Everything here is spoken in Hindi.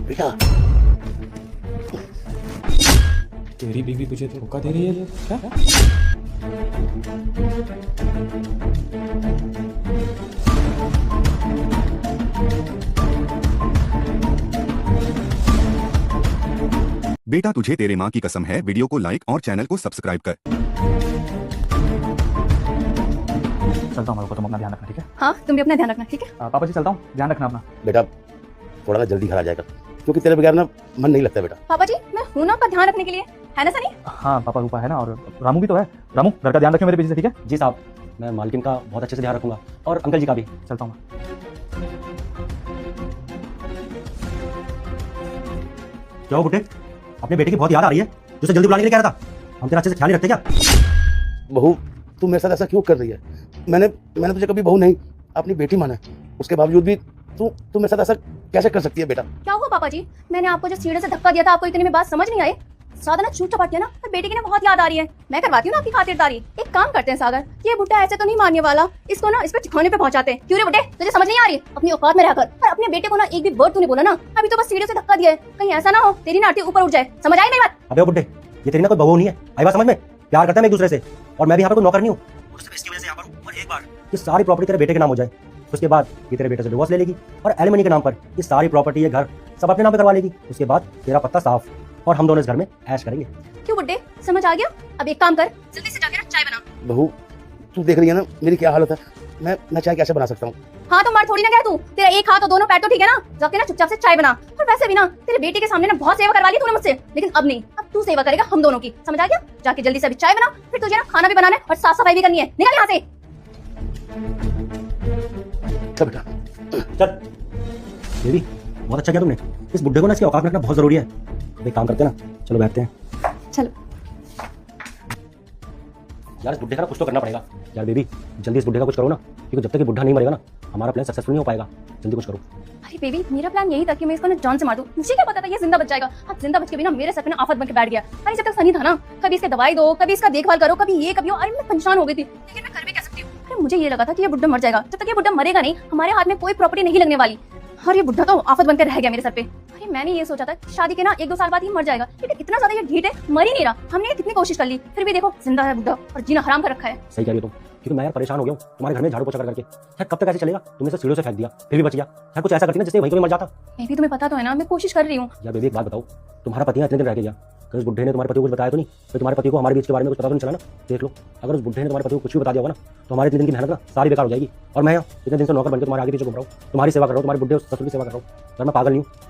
बेटा तेरी बीवी तुझे धोखा दे रही है क्या? बेटा तुझे तेरे माँ की कसम है, वीडियो को लाइक और चैनल को सब्सक्राइब कर। चलता हूँ, तुम अपना ध्यान रखना, ठीक है? हाँ, तुम भी अपना ध्यान रखना, ठीक है? पापा जी चलता हूँ, ध्यान रखना अपना। बेटा थोड़ा ना जल्दी घर आ जाएगा, क्योंकि तेरे बगैर ना मन नहीं लगता बेटा। पापा जी मैं हूं ना आपका ध्यान रखने के लिए, है ना सनी? हाँ पापा रूपा है ना, और रामू भी तो है। रामू घर का ध्यान रखियो मेरे पीछे से, ठीक है? जी साहब, मैं मालकिन का बहुत अच्छे से ध्यान रखूंगा और अंकल जी का भी। चलता हूँ। क्या हो बुड्ढे, अपने बेटे की बहुत याद आ रही है, तुझे जल्दी बुलाने के लिए कह रहा था। हम तेरा अच्छे से ख्याल नहीं रखते क्या? बहू तू मेरे साथ ऐसा क्यों कर रही है? मैंने तुझे कभी बहू नहीं अपनी बेटी माना है, उसके बावजूद भी तू मेरे साथ ऐसा कैसे कर सकती है बेटा? क्या हुआ पापा जी? मैंने आपको जो सीढ़ी से धक्का दिया था, आपको इतनी में बात समझ नहीं आई? सागर ना छूट चपाट किया ना, तो बेटे की ना बहुत याद आ रही है। मैं करवाती हूँ ना आपकी खातिरदारी। एक काम करते हैं सागर, ये बुड्ढा ऐसे तो नहीं मानने वाला, इसको ना इस पे चिखाने पे पहुंचाते हैं। क्यों रे बुड्ढे, तुझे समझ नहीं आ रही? अपनी औकात में रहकर और अपने बेटे को ना एक भी वर्ड तूने बोला ना, अभी तो बस सीढ़ी से धक्का दिया है, कहीं ऐसा ना हो तेरी नाटी ऊपर उठ जाए। समझ आई मेरी बात? अबे बुड्ढे, ये तेरी ना कोई बहू नहीं है, आई बात समझ में? प्यार करते हैं एक दूसरे से, और मैं भी यहाँ पे कोई नौकर नहीं हूँ। इसकी वजह से यहाँ पर हूँ, और एक बार ये सारी प्रॉपर्टी तेरे बेटे के नाम हो जाए, उसके बाद ये तेरे बेटे से डिवोर्स ले लेगी और एलिमनी के नाम पर ये सारी प्रॉपर्टी, ये घर सब अपने नाम पे करवा लेगी। उसके बाद तेरा पत्ता साफ, और हम दोनों इस घर में ऐश करेंगे। क्यों बुड्ढे, समझ आ गया? अब एक काम कर, जल्दी से जाके ना चाय बना। बहू तू देख रही है ना मेरी क्या हालत है, मैं चाय कैसे बना सकता हूँ? हाँ तो मार थोड़ी ना गया तू, तेरा एक हाथ और दोनों पैर तो ठीक है ना? जाके ना चुपचाप से चाय बना। और वैसे भी ना तेरे बेटे के सामने ना बहुत सेवा करवा ली तूने मुझसे, लेकिन अब नहीं, अब तू सेवा करेगा हम दोनों की। समझ आ गया? जाके जल्दी से अभी चाय बना, फिर तुझे ना खाना भी बनाना है और साफ सफाई भी करनी है। निकल यहाँ से। चल बेटा चल बेबी, बहुत अच्छा किया तुमने। इस बुड्ढे को ना इसकी औकात में रखना बहुत जरूरी है। अब एक काम करते हैं ना, चलो बैठते हैं। चलो यार इस बुड्ढे का कुछ तो करना पड़ेगा यार। बेबी जल्दी इस बुड्ढे का कुछ करो ना, क्योंकि जब तक ये बुड्ढा नहीं मरेगा ना, हमारा प्लान सक्सेसफुल नहीं हो पाएगा। जल्दी कुछ करो। अरे बेबी, मेरा प्लान यही था कि मैं इसको ना जान से मार दूं। मुझे क्या पता था ये जिंदा बच जाएगा। अब जिंदा बच के भी ना मेरे सर पे ना आफत बन के बैठ गया। अरे जब तक सनी था ना, कभी इसके दवाई दो, कभी इसका देखभाल करो, कभी ये कभी वो। अरे मैं परेशान हो गई थी, लेकिन मैं कर भी क्या सकती हूँ? अरे मुझे ये लगा था कि ये बुड्ढा मर जाएगा। जब तक ये बुड्ढा मरेगा नहीं, हमारे हाथ में कोई प्रॉपर्टी नहीं लगने वाली। और ये बुड्ढा तो आफत बनकर रह गया मेरे सर पे। अरे मैंने ये सोचा था कि शादी के ना 1-2 साल बाद ही मर जाएगा, लेकिन इतना ज्यादा ये ढीठ है, मर ही नहीं रहा। हमने कितनी कोशिश कर ली, फिर भी देखो जिंदा है बुड्ढा, और जीना हराम कर रखा है। सही कह रही हो तुम, क्योंकि मैं यार परेशान हो गया हूँ तुम्हारे घर में झाड़ू पोछा कर करके। यार कब तक ऐसे चलेगा? तुमने इसे सीढ़ियों से फेंक दिया, फिर भी बच गया। यार कुछ ऐसा करती ना जिससे वहीं कभी मर जाता। मैं भी, तुम्हें पता तो है ना, मैं कोशिश कर रही हूँ। यार बेबी एक बात बताओ, तुम्हारा पति इतने दिन रह गया, कहीं उस बुड्ढे ने तुम्हारे पति को कुछ बताया तो नहीं? तो तुम्हारे पति को हमारे बीच के बारे में कुछ पता तो नहीं चला ना? देख लो, अगर उस बुड्ढे ने तुम्हारे पति को कुछ भी बता दिया होगा ना, तो हमारे इतने दिन की मेहनत ना सारी बेकार हो जाएगी। और मैं इतने दिन से नौकर बनकर तुम्हारे आगे पीछे घूम रहा हूँ, तुम्हारी सेवा कर रहा हूँ, तुम्हारे बुड्ढे ससुर की सेवा कर रहा हूँ। यार मैं पागल नहीं हूँ।